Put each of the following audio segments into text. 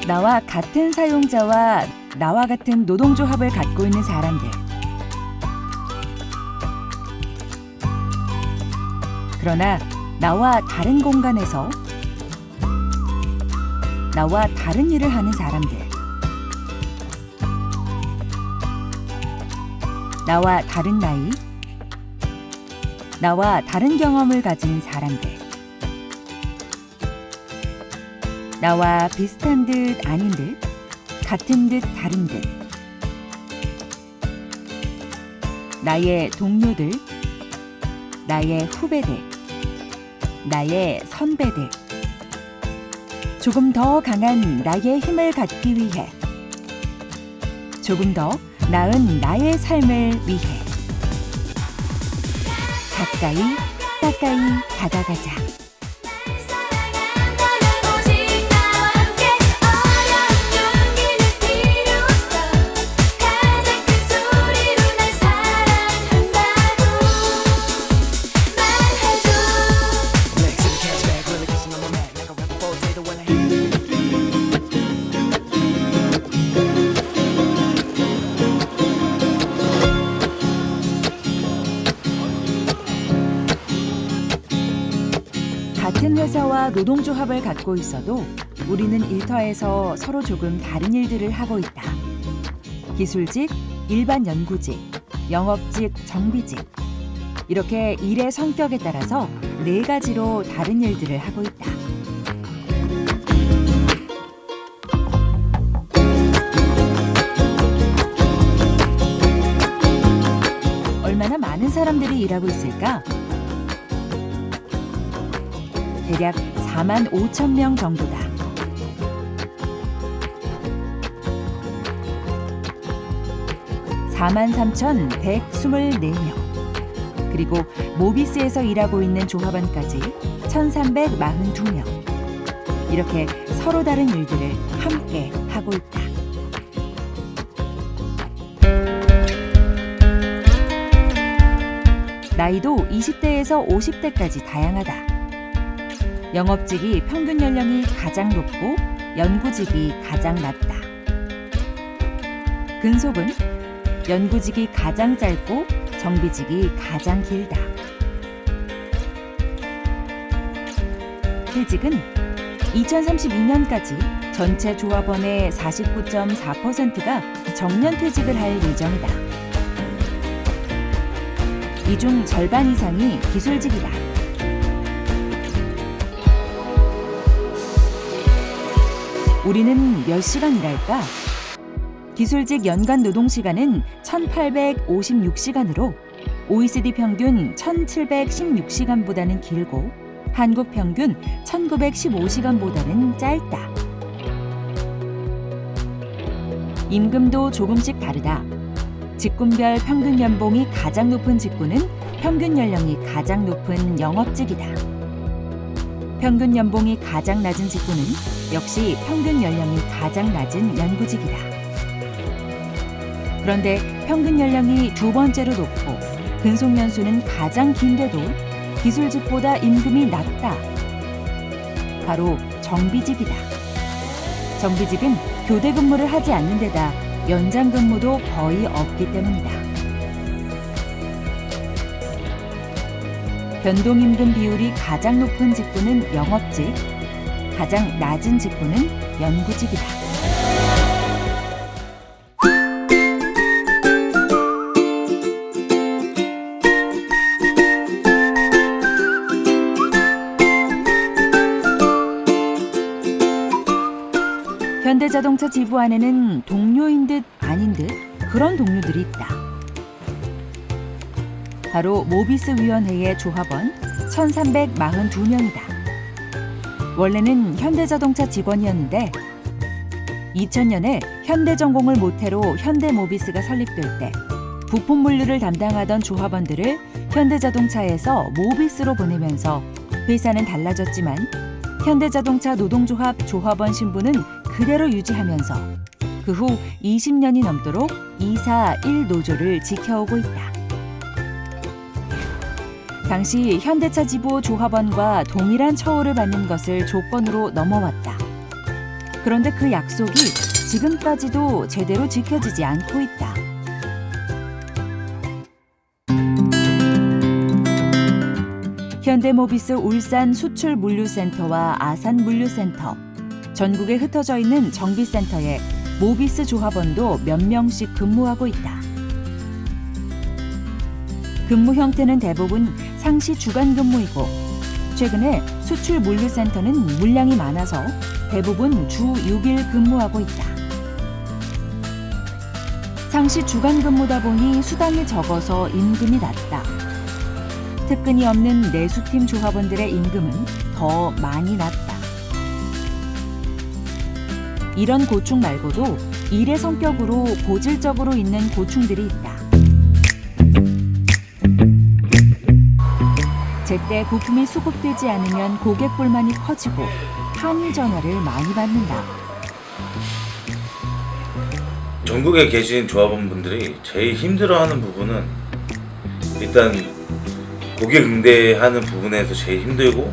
나와 같은 사용자와 나와 같은 노동조합을 갖고 있는 사람들. 그러나 나와 다른 공간에서 나와 다른 일을 하는 사람들. 나와 다른 나이, 나와 다른 경험을 가진 사람들. 나와 비슷한 듯 아닌 듯, 같은 듯 다른 듯. 나의 동료들, 나의 후배들, 나의 선배들. 조금 더 강한 나의 힘을 갖기 위해, 조금 더 나은 나의 삶을 위해 가까이 다가가자. 같은 회사와 노동조합을 갖고 있어도 우리는 일터에서 서로 조금 다른 일들을 하고 있다. 기술직, 일반 연구직, 영업직, 정비직. 이렇게 일의 성격에 따라서 4가지로 다른 일들을 하고 있다. 얼마나 많은 사람들이 일하고 있을까? 대략 4만 5천 명 정도다. (43,124명) 그리고 모비스에서 일하고 있는 조합원까지 (1,342명) 이렇게 서로 다른 일들을 함께 하고 있다. 나이도 20대에서 50대까지 다양하다. 영업직이 평균 연령이 가장 높고 연구직이 가장 낮다. 근속은 연구직이 가장 짧고 정비직이 가장 길다. 퇴직은 2032년까지 전체 조합원의 49.4%가 정년 퇴직을 할 예정이다. 이 중 절반 이상이 기술직이다. 우리는 몇 시간 일할까? 기술직 연간 노동시간은 1,856시간으로 OECD 평균 1,716시간보다는 길고 한국 평균 1,915시간보다는 짧다. 임금도 조금씩 다르다. 직군별 평균 연봉이 가장 높은 직군은 평균 연령이 가장 높은 영업직이다. 평균 연봉이 가장 낮은 직군은 역시 평균 연령이 가장 낮은 연구직이다. 그런데 평균 연령이 2번째로 높고 근속 연수는 가장 긴데도 기술직보다 임금이 낮다. 바로 정비직이다. 정비직은 교대 근무를 하지 않는 데다 연장 근무도 거의 없기 때문이다. 변동임금 비율이 가장 높은 직군은 영업직, 가장 낮은 직군은 연구직이다. 현대자동차 지부 안에는 동료인 듯 아닌 듯 그런 동료들이 있다. 바로 모비스 위원회의 조합원 1,342명이다. 원래는 현대자동차 직원이었는데 2000년에 현대전공을 모태로 현대모비스가 설립될 때 부품 물류를 담당하던 조합원들을 현대자동차에서 모비스로 보내면서 회사는 달라졌지만 현대자동차 노동조합 조합원 신분은 그대로 유지하면서 그 후 20년이 넘도록 241 노조를 지켜오고 있다. 당시 현대차 지부 조합원과 동일한 처우를 받는 것을 조건으로 넘어왔다. 그런데 그 약속이 지금까지도 제대로 지켜지지 않고 있다. 현대모비스 울산 수출물류센터와 아산물류센터, 전국에 흩어져 있는 정비센터에 모비스 조합원도 몇 명씩 근무하고 있다. 근무 형태는 대부분 상시 주간 근무이고, 최근에 수출물류센터는 물량이 많아서 대부분 주 6일 근무하고 있다. 상시 주간 근무다 보니 수당이 적어서 임금이 낮다. 특근이 없는 내수팀 조합원들의 임금은 더 많이 낮다. 이런 고충 말고도 일의 성격으로 고질적으로 있는 고충들이 있다. 제때 부품이 수급되지 않으면 고객 불만이 커지고 항의 전화를 많이 받는다. 전국에 계신 조합원분들이 제일 힘들어하는 부분은 일단 고객 응대하는 부분에서 제일 힘들고,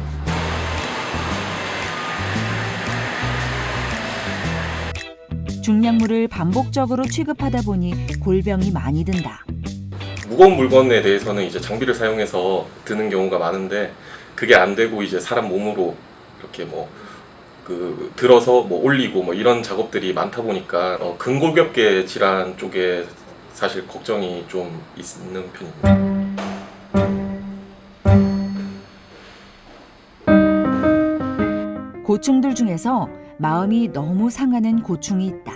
중량물을 반복적으로 취급하다 보니 골병이 많이 든다. 무거운 물건에 대해서는 이제 장비를 사용해서 드는 경우가 많은데, 그게 안 되고 이제 사람 몸으로 이렇게 들어서 올리고 이런 작업들이 많다 보니까 근골격계 질환 쪽에 사실 걱정이 좀 있는 편입니다. 고충들 중에서 마음이 너무 상하는 고충이 있다.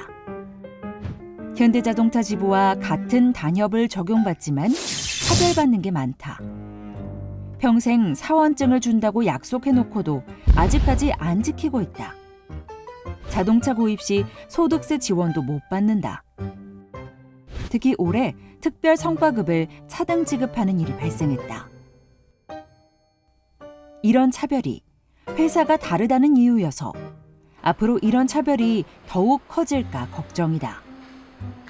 현대자동차 지부와 같은 단협을 적용받지만 차별받는 게 많다. 평생 사원증을 준다고 약속해놓고도 아직까지 안 지키고 있다. 자동차 구입 시 소득세 지원도 못 받는다. 특히 올해 특별 성과급을 차등 지급하는 일이 발생했다. 이런 차별이 회사가 다르다는 이유여서 앞으로 이런 차별이 더욱 커질까 걱정이다.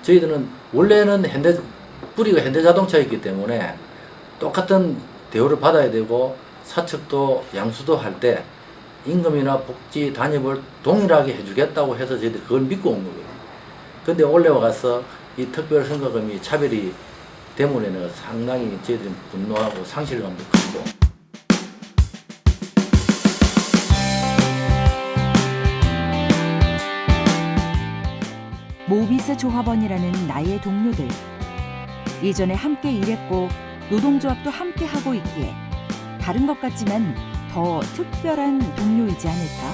저희들은 원래는 뿌리가 현대자동차였기 때문에 똑같은 대우를 받아야 되고, 사측도 양수도 할 때 임금이나 복지 단협을 동일하게 해주겠다고 해서 저희들이 그걸 믿고 온 거예요. 근데 올해 와서 이 특별성과금이 차별이 때문에는 상당히 저희들이 분노하고 상실감도 크고. 모비스 조합원이라는 나의 동료들. 이전에 함께 일했고 노동조합도 함께 하고 있기에 다른 것 같지만 더 특별한 동료이지 않을까?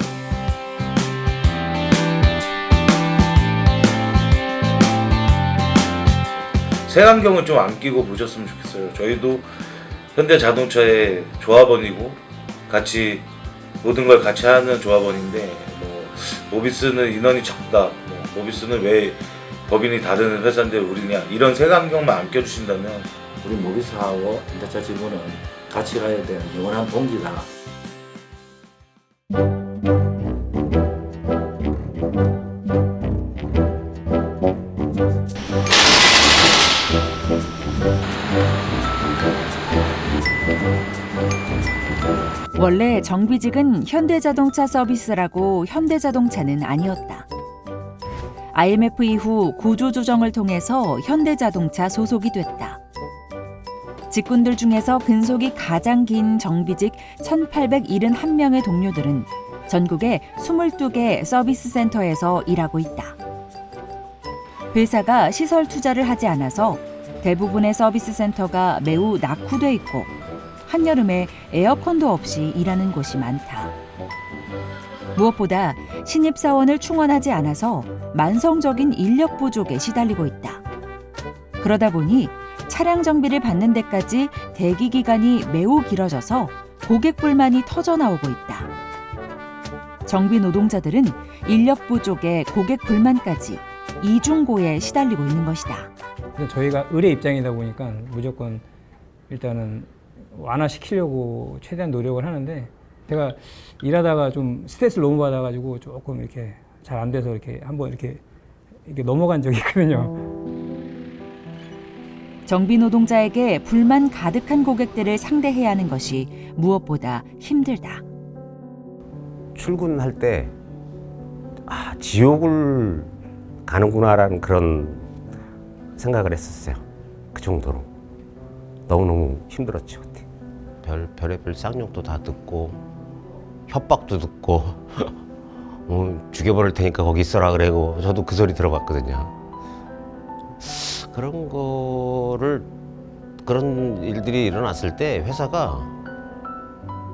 색안경을 좀 안 끼고 보셨으면 좋겠어요. 저희도 현대자동차의 조합원이고 같이 모든 걸 같이 하는 조합원인데, 모비스는 인원이 적다, 모비스는 왜 법인이 다른 회사인데 우리냐, 이런 색안경만 안 껴주신다면 우리 모비스하고 현대차 지부는 같이 가야 되는 영원한 동지다. 원래 정비직은 현대자동차 서비스라고 현대자동차는 아니었다. IMF 이후 구조조정을 통해서 현대자동차 소속이 됐다. 직군들 중에서 근속이 가장 긴 정비직 1,871명의 동료들은 전국에 22개 서비스 센터에서 일하고 있다. 회사가 시설 투자를 하지 않아서 대부분의 서비스 센터가 매우 낙후돼 있고, 한여름에 에어컨도 없이 일하는 곳이 많다. 무엇보다 신입사원을 충원하지 않아서 만성적인 인력 부족에 시달리고 있다. 그러다 보니 차량 정비를 받는 데까지 대기 기간이 매우 길어져서 고객 불만이 터져나오고 있다. 정비 노동자들은 인력 부족에 고객 불만까지 이중고에 시달리고 있는 것이다. 저희가 의뢰 입장이다 보니까 무조건 일단은 완화시키려고 최대한 노력을 하는데, 제가 일하다가 좀 스트레스를 너무 받아가지고 조금 이렇게 잘 안 돼서 이렇게 한번 이렇게 넘어간 적이 있거든요. 정비 노동자에게 불만 가득한 고객들을 상대해야 하는 것이 무엇보다 힘들다. 출근할 때 지옥을 가는구나라는 그런 생각을 했었어요. 그 정도로 너무너무 힘들었죠 그때. 별의별 쌍욕도 다 듣고 협박도 듣고 죽여버릴 테니까 거기 있어라 그래고 저도 그 소리 들어봤거든요. 그런 일들이 일어났을 때 회사가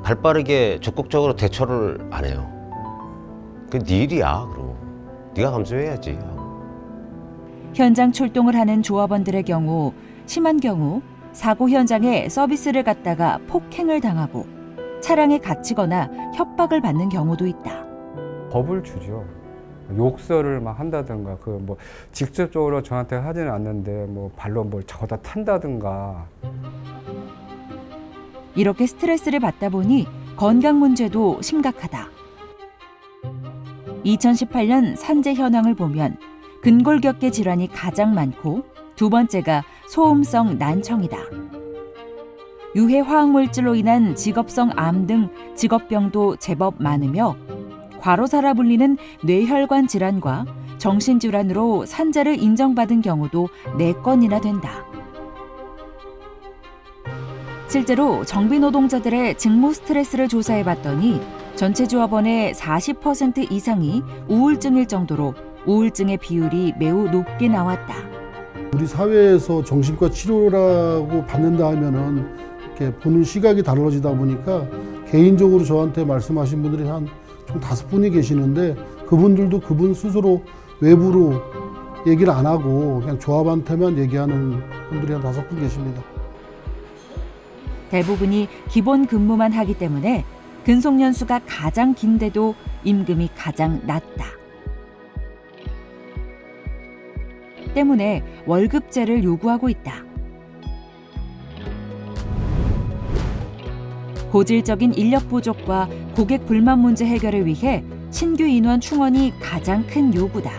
발빠르게 적극적으로 대처를 안 해요. 그 네 일이야. 그럼 네가 감수해야지. 현장 출동을 하는 조합원들의 경우 심한 경우 사고 현장에 서비스를 갖다가 폭행을 당하고 차량에 갇히거나 협박을 받는 경우도 있다. 겁을 주죠. 욕설을 막 한다든가 그 뭐 직접적으로 저한테 하지는 않는데 뭐 발로 뭘 잡아다 탄다든가. 이렇게 스트레스를 받다 보니 건강 문제도 심각하다. 2018년 산재 현황을 보면 근골격계 질환이 가장 많고 두 번째가 소음성 난청이다. 유해 화학물질로 인한 직업성 암 등 직업병도 제법 많으며 과로사라 불리는 뇌혈관 질환과 정신질환으로 산재를 인정받은 경우도 4건이나 된다. 실제로 정비 노동자들의 직무 스트레스를 조사해봤더니 전체 조합원의 40% 이상이 우울증일 정도로 우울증의 비율이 매우 높게 나왔다. 우리 사회에서 정신과 치료라고 받는다 하면은 이렇게 보는 시각이 달라지다 보니까 개인적으로 저한테 말씀하신 분들이 한 총 5분이 계시는데 그분들도 그분 스스로 외부로 얘기를 안 하고 그냥 조합한테만 얘기하는 분들이 한 5분 계십니다. 대부분이 기본 근무만 하기 때문에 근속 연수가 가장 긴데도 임금이 가장 낮다. 때문에 월급제를 요구하고 있다. 고질적인 인력 부족과 고객 불만 문제 해결을 위해 신규 인원 충원이 가장 큰 요구다.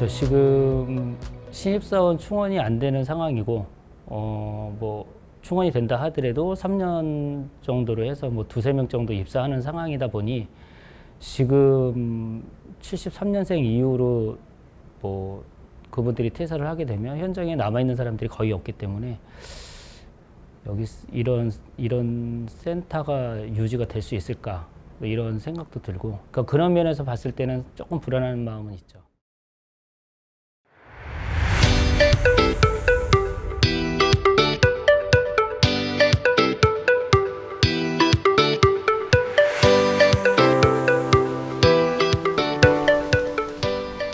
지금 신입사원 충원이 안 되는 상황이고 뭐 충원이 된다 하더라도 3년 정도로 해서 뭐 2-3명 정도 입사하는 상황이다 보니 지금 73년생 이후로 뭐 그분들이 퇴사를 하게 되면 현장에 남아있는 사람들이 거의 없기 때문에 여기 이런 센터가 유지가 될 수 있을까 뭐 이런 생각도 들고 그러니까 그런 면에서 봤을 때는 조금 불안한 마음은 있죠.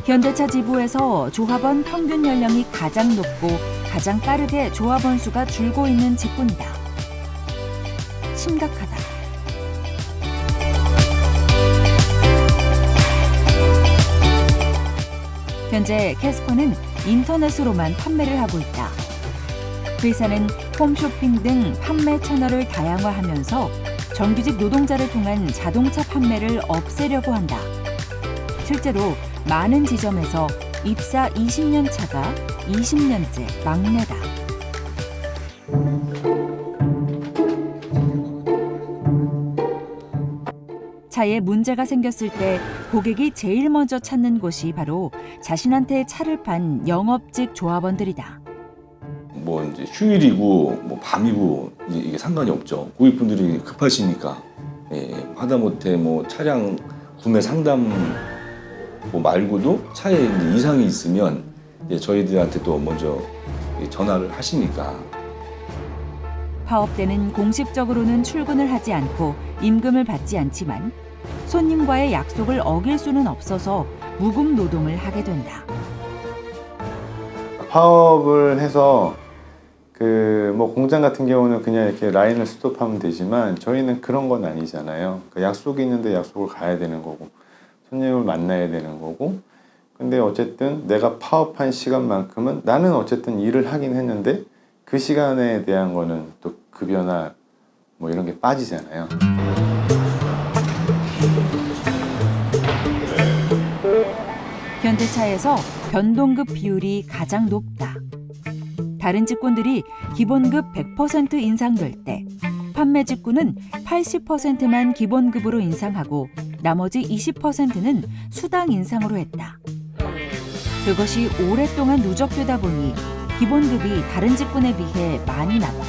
현대차 지부에서 조합원 평균 연령이 가장 높고 가장 빠르게 조합원 수가 줄고 있는 직군이다. 심각하다. 현재 캐스퍼는 인터넷으로만 판매를 하고 있다. 회사는 홈쇼핑 등 판매 채널을 다양화하면서 정규직 노동자를 통한 자동차 판매를 없애려고 한다. 실제로 많은 지점에서 입사 20년 차가 20년째 막내다. 차에 문제가 생겼을 때 고객이 제일 먼저 찾는 곳이 바로 자신한테 차를 판 영업직 조합원들이다. 뭐 이제 휴일이고 뭐 밤이고 이게 상관이 없죠. 고객분들이 급하시니까 하다못해 뭐 차량 구매 상담 뭐 말고도 차에 이제 이상이 있으면 이제 저희들한테 또 먼저 전화를 하시니까. 파업 때는 공식적으로는 출근을 하지 않고 임금을 받지 않지만 손님과의 약속을 어길 수는 없어서 무급 노동을 하게 된다. 파업을 해서 뭐 공장 같은 경우는 그냥 이렇게 라인을 스톱하면 되지만 저희는 그런 건 아니잖아요. 약속이 있는데 약속을 가야 되는 거고 손님을 만나야 되는 거고 근데 어쨌든 내가 파업한 시간만큼은 나는 어쨌든 일을 하긴 했는데 그 시간에 대한 거는 또 급여나 뭐 이런 게 빠지잖아요. 현대차에서 변동급 비율이 가장 높다. 다른 직군들이 기본급 100% 인상될 때 판매 직군은 80%만 기본급으로 인상하고 나머지 20%는 수당 인상으로 했다. 그것이 오랫동안 누적되다 보니 기본급이 다른 직군에 비해 많이 낮다.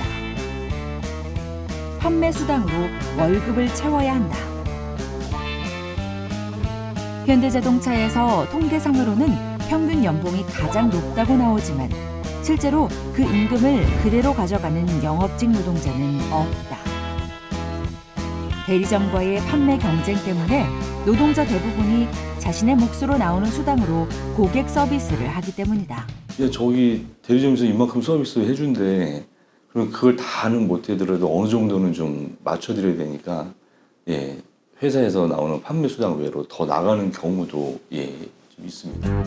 판매 수당으로 월급을 채워야 한다. 현대자동차에서 통계상으로는 평균 연봉이 가장 높다고 나오지만 실제로 그 임금을 그대로 가져가는 영업직 노동자는 없다. 대리점과의 판매 경쟁 때문에 노동자 대부분이 자신의 몫으로 나오는 수당으로 고객 서비스를 하기 때문이다. 저기 대리점에서 이만큼 서비스 해준대. 그럼 그걸 다는 못해더라도 어느 정도는 좀 맞춰드려야 되니까 회사에서 나오는 판매 수당 외로 더 나가는 경우도 좀 있습니다.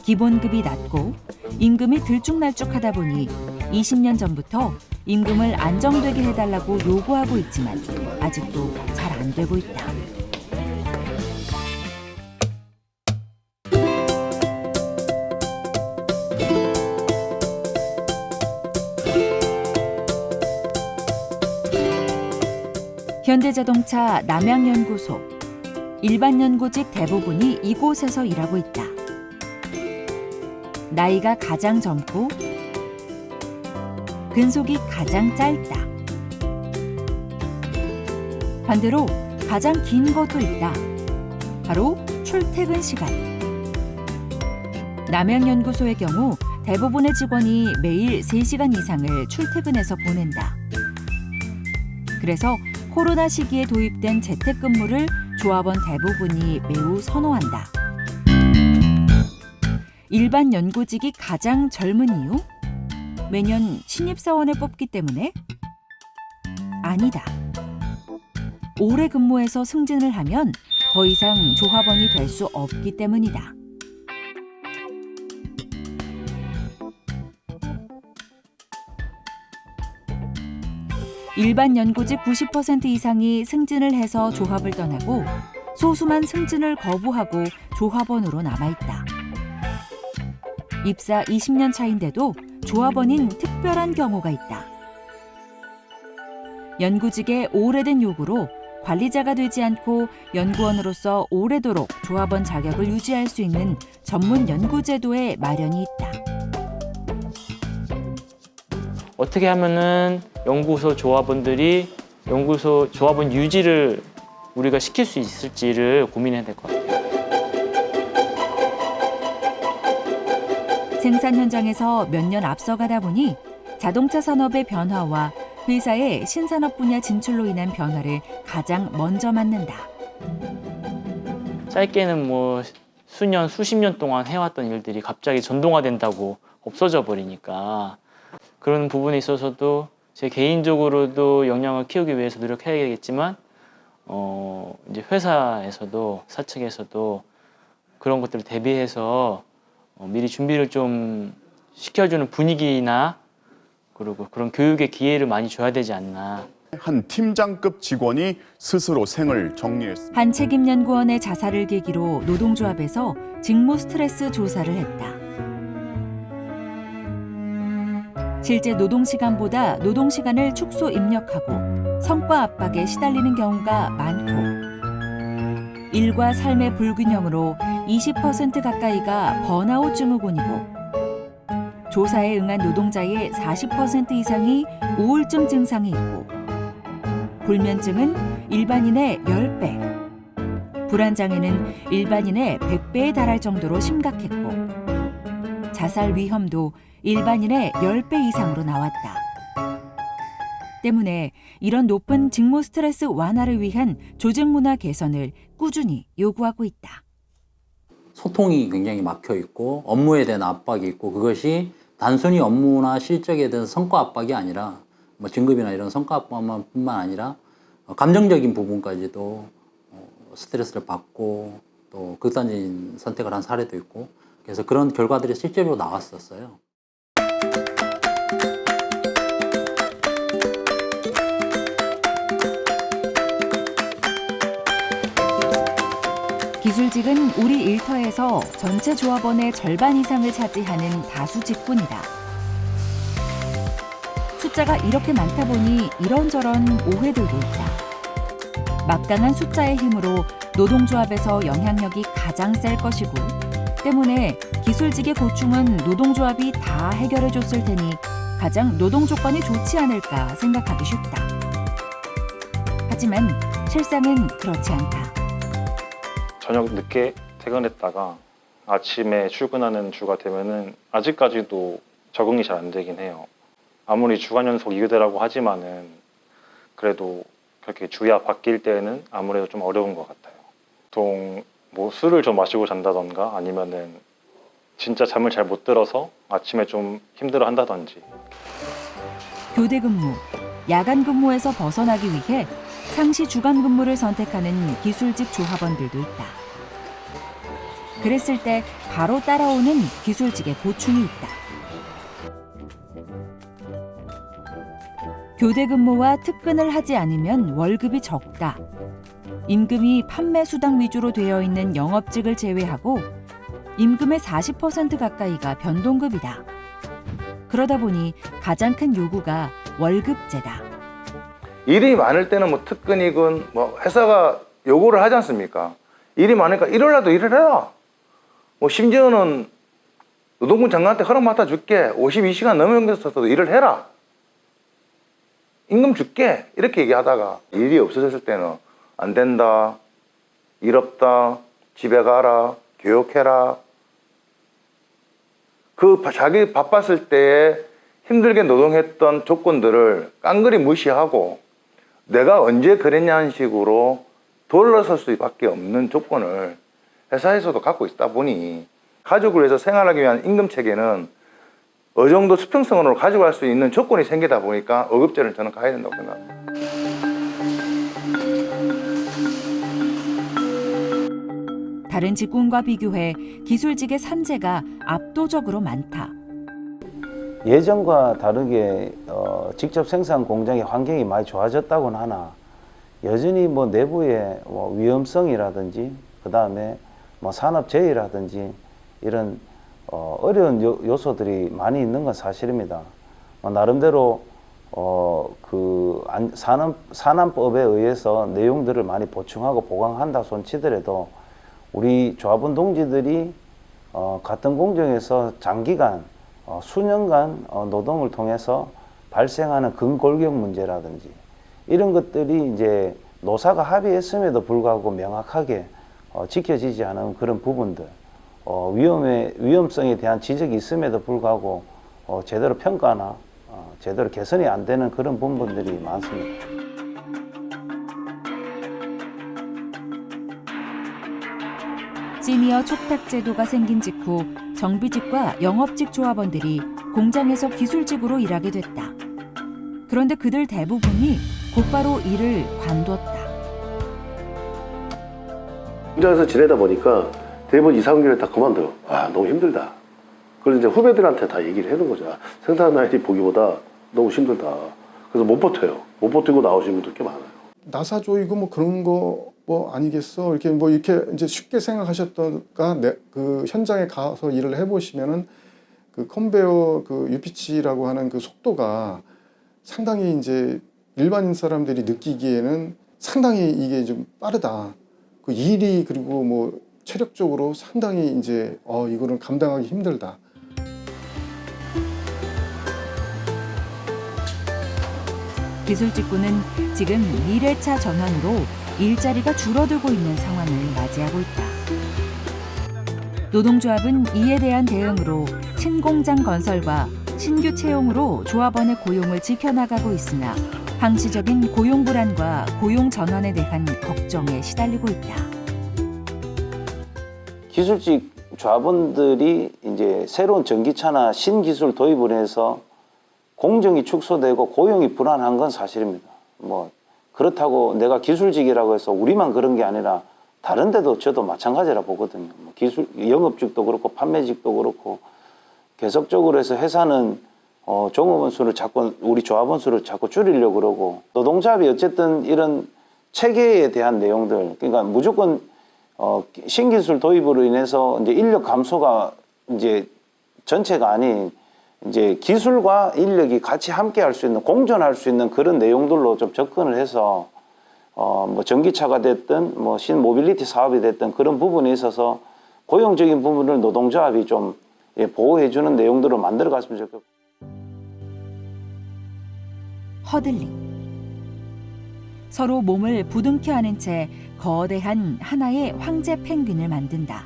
기본급이 낮고 임금이 들쭉날쭉하다 보니 20년 전부터 임금을 안정되게 해달라고 요구하고 있지만 아직도 잘 안 되고 있다. 현대자동차 남양연구소. 일반 연구직 대부분이 이곳에서 일하고 있다. 나이가 가장 젊고 근속이 가장 짧다. 반대로 가장 긴 것도 있다. 바로 출퇴근 시간. 남양연구소의 경우 대부분의 직원이 매일 3시간 이상을 출퇴근해서 보낸다. 그래서 코로나 시기에 도입된 재택근무를 조합원 대부분이 매우 선호한다. 일반 연구직이 가장 젊은 이유? 매년 신입사원을 뽑기 때문에? 아니다. 오래 근무해서 승진을 하면 더 이상 조합원이 될 수 없기 때문이다. 일반 연구직 90% 이상이 승진을 해서 조합을 떠나고 소수만 승진을 거부하고 조합원으로 남아있다. 입사 20년 차인데도 조합원인 특별한 경우가 있다. 연구직의 오래된 요구로 관리자가 되지 않고 연구원으로서 오래도록 조합원 자격을 유지할 수 있는 전문 연구제도의 마련이 있다. 어떻게 하면은 연구소 조합원들이 연구소 조합원 유지를 우리가 시킬 수 있을지를 고민해야 될 것 같아요. 생산 현장에서 몇 년 앞서가다 보니 자동차 산업의 변화와 회사의 신산업 분야 진출로 인한 변화를 가장 먼저 맞는다. 짧게는 뭐 수년, 수십 년 동안 해왔던 일들이 갑자기 전동화된다고 없어져 버리니까 그런 부분에 있어서도 제 개인적으로도 역량을 키우기 위해서 노력해야겠지만 이제 회사에서도 사측에서도 그런 것들을 대비해서 미리 준비를 좀 시켜주는 분위기나 그리고 그런 교육의 기회를 많이 줘야 되지 않나. 한 팀장급 직원이 스스로 생을 정리했습니다. 한 책임연구원의 자살을 계기로 노동조합에서 직무 스트레스 조사를 했다. 실제 노동시간보다 노동시간을 축소 입력하고 성과 압박에 시달리는 경우가 많고 일과 삶의 불균형으로 20% 가까이가 번아웃 증후군이고 조사에 응한 노동자의 40% 이상이 우울증 증상이 있고 불면증은 일반인의 10배, 불안장애는 일반인의 100배에 달할 정도로 심각했고 자살 위험도 일반인의 10배 이상으로 나왔다. 때문에 이런 높은 직무 스트레스 완화를 위한 조직 문화 개선을 꾸준히 요구하고 있다. 소통이 굉장히 막혀 있고 업무에 대한 압박이 있고 그것이 단순히 업무나 실적에 대한 성과 압박이 아니라 뭐 진급이나 이런 성과 압박뿐만 아니라 감정적인 부분까지도 스트레스를 받고 또 극단적인 선택을 한 사례도 있고 그래서 그런 결과들이 실제로 나왔었어요. 기술직은 우리 일터에서 전체 조합원의 절반 이상을 차지하는 다수 직군이다. 숫자가 이렇게 많다 보니 이런저런 오해들도 있다. 막강한 숫자의 힘으로 노동조합에서 영향력이 가장 셀 것이고 때문에 기술직의 고충은 노동조합이 다 해결해줬을 테니 가장 노동 조건이 좋지 않을까 생각하기 쉽다. 하지만 실상은 그렇지 않다. 저녁 늦게 퇴근했다가 아침에 출근하는 주가 되면은 아직까지도 적응이 잘 안 되긴 해요. 아무리 주간 연속 2교대라고 하지만은 그래도 그렇게 주야 바뀔 때는 아무래도 좀 어려운 것 같아요. 보통 뭐 술을 좀 마시고 잔다던가 아니면은 진짜 잠을 잘 못 들어서 아침에 좀 힘들어 한다든지. 교대 근무, 야간 근무에서 벗어나기 위해 상시 주간 근무를 선택하는 기술직 조합원들도 있다. 그랬을 때 바로 따라오는 기술직의 고충이 있다. 교대 근무와 특근을 하지 않으면 월급이 적다. 임금이 판매 수당 위주로 되어 있는 영업직을 제외하고 임금의 40% 가까이가 변동급이다. 그러다 보니 가장 큰 요구가 월급제다. 일이 많을 때는 뭐 특근이건 뭐 회사가 요구를 하지 않습니까? 일이 많으니까 일요일날도 일을 해라. 뭐 심지어는 노동부 장관한테 허락 맡아줄게. 52시간 넘어서도 일을 해라. 임금 줄게. 이렇게 얘기하다가 일이 없어졌을 때는 안 된다. 일 없다. 집에 가라. 교육해라. 그 자기 바빴을 때에 힘들게 노동했던 조건들을 깡그리 무시하고 내가 언제 그랬냐는 식으로 돌아설 수밖에 없는 조건을 회사에서도 갖고 있다 보니 가족을 위해서 생활하기 위한 임금 체계는 어느 정도 수평성으로 가져갈 수 있는 조건이 생기다 보니까 월급제를 저는 가야 된다고 생각합니다. 다른 직군과 비교해 기술직의 산재가 압도적으로 많다. 예전과 다르게 직접 생산 공장의 환경이 많이 좋아졌다고는 하나 여전히 뭐 내부의 뭐 위험성이라든지 그 다음에 뭐 산업재해라든지 이런 어려운 요소들이 많이 있는 건 사실입니다. 나름대로 그 산안법에 의해서 내용들을 많이 보충하고 보강한다 손치더라도 우리 조합원 동지들이 같은 공정에서 장기간 수년간 노동을 통해서 발생하는 근골격 문제라든지 이런 것들이 이제 노사가 합의했음에도 불구하고 명확하게 지켜지지 않은 그런 부분들, 위험성에 대한 지적이 있음에도 불구하고 제대로 평가나 제대로 개선이 안 되는 그런 부분들이 많습니다. 시니어 촉탁 제도가 생긴 직후 정비직과 영업직 조합원들이 공장에서 기술직으로 일하게 됐다. 그런데 그들 대부분이 곧바로 일을 관뒀다. 공장에서 지내다 보니까 대부분 2, 3개월 다 그만둬요. 아, 너무 힘들다. 그래서 이제 후배들한테 다 얘기를 해놓은 거죠. 생산 라인이 보기보다 너무 힘들다. 그래서 못 버텨요. 못 버티고 나오시는 분들 꽤 많아요. 나사 조이고 뭐 그런 거 뭐 아니겠어 이렇게 뭐 이렇게 이제 쉽게 생각하셨던가 그 현장에 가서 일을 해보시면은 그 컨베어 그 UPG라고 하는 그 속도가 상당히 이제 일반인 사람들이 느끼기에는 상당히 이게 좀 빠르다. 그 일이 그리고 뭐 체력적으로 상당히 이제 이거는 감당하기 힘들다. 기술직군은 지금 미래차 전환으로 일자리가 줄어들고 있는 상황을 맞이하고 있다. 노동조합은 이에 대한 대응으로 신공장 건설과 신규 채용으로 조합원의 고용을 지켜나가고 있으나 항시적인 고용 불안과 고용 전환에 대한 걱정에 시달리고 있다. 기술직 조합원들이 이제 새로운 전기차나 신기술 도입을 해서 공정이 축소되고 고용이 불안한 건 사실입니다. 뭐 그렇다고 내가 기술직이라고 해서 우리만 그런 게 아니라 다른 데도 저도 마찬가지라 보거든요. 뭐 영업직도 그렇고 판매직도 그렇고 계속적으로 해서 회사는 종업원 수를 자꾸 우리 조합원 수를 자꾸 줄이려고 그러고 노동조합이 어쨌든 이런 체계에 대한 내용들 그러니까 무조건 신기술 도입으로 인해서 이제 인력 감소가 이제 전체가 아닌 이제 기술과 인력이 같이 함께 할 수 있는, 공존할 수 있는 그런 내용들로 좀 접근을 해서 뭐 전기차가 됐든 뭐 신모빌리티 사업이 됐든 그런 부분에 있어서 고용적인 부분을 노동조합이 좀 보호해주는 내용들을 만들어 갔으면 좋겠고. 허들링. 서로 몸을 부둥켜 안은 채 거대한 하나의 황제 펭귄을 만든다.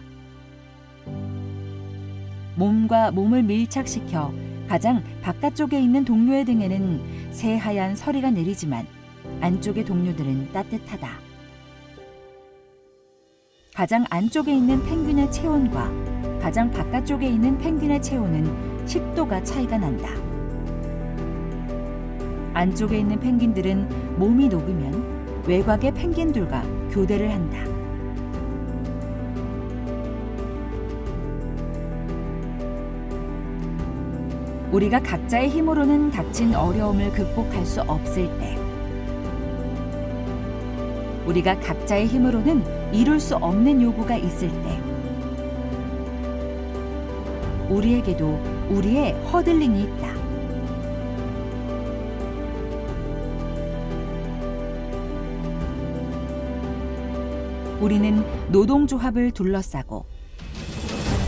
몸과 몸을 밀착시켜 가장 바깥쪽에 있는 동료의 등에는 새하얀 서리가 내리지만 안쪽의 동료들은 따뜻하다. 가장 안쪽에 있는 펭귄의 체온과 가장 바깥쪽에 있는 펭귄의 체온은 10도가 차이가 난다. 안쪽에 있는 펭귄들은 몸이 녹으면 외곽의 펭귄들과 교대를 한다. 우리가 각자의 힘으로는 닥친 어려움을 극복할 수 없을 때, 우리가 각자의 힘으로는 이룰 수 없는 요구가 있을 때, 우리에게도 우리의 허들링이 있다. 우리는 노동조합을 둘러싸고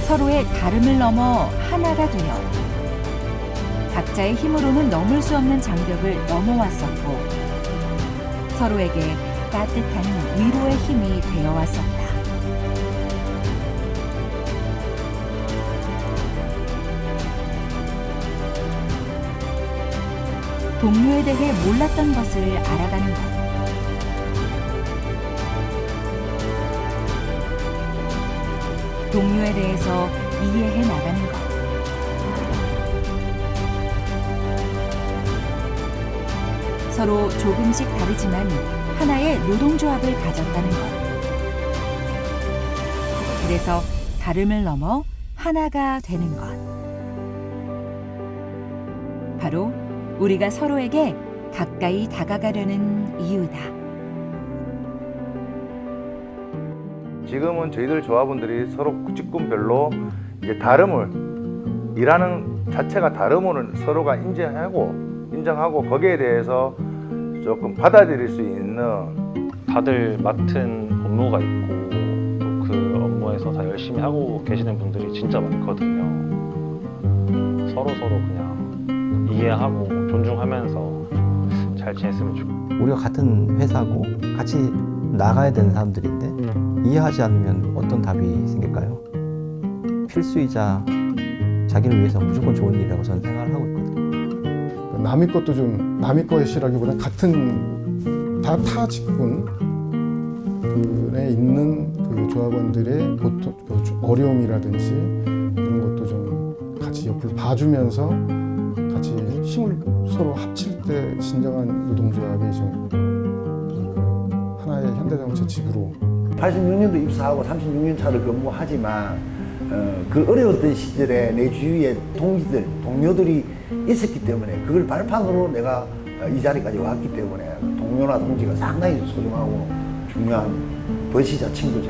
서로의 다름을 넘어 하나가 되어 각자의 힘으로는 넘을 수 없는 장벽을 넘어왔었고 서로에게 따뜻한 위로의 힘이 되어왔었다. 동료에 대해 몰랐던 것을 알아가는 것. 동료에 대해서 이해해 나가는 것. 서로 조금씩 다르지만 하나의 노동조합을 가졌다는 것. 그래서 다름을 넘어 하나가 되는 것. 바로 우리가 서로에게 가까이 다가가려는 이유다. 지금은 저희들 조합원들이 서로 직군별로 이제 다름을, 일하는 자체가 다름을 서로가 인정하고 거기에 대해서 조금 받아들일 수 있는, 다들 맡은 업무가 있고 또 그 업무에서 다 열심히 하고 계시는 분들이 진짜 많거든요. 서로 그냥 이해하고 존중하면서 잘 지냈으면 좋겠어요. 우리가 같은 회사고 같이 나가야 되는 사람들인데 이해하지 않으면 어떤 답이 생길까요? 필수이자 자기를 위해서 무조건 좋은 일이라고 저는 생각을 하고 있거든요. 남의 것도 좀 남의 것이라기보다 같은 타 직군에 있는 그 조합원들의 보통 어려움이라든지 이런 것도 좀 같이 옆을 봐주면서 같이 힘을 서로 합칠 때 진정한 노동조합이 좀 하나의 현대자동차 지구로 86년도 입사하고 36년 차를 근무하지만 그 어려웠던 시절에 내 주위에 동료들이 있었기 때문에 그걸 발판으로 내가 이 자리까지 왔기 때문에 동료나 동지가 상당히 소중하고 중요한 버시자 친구죠.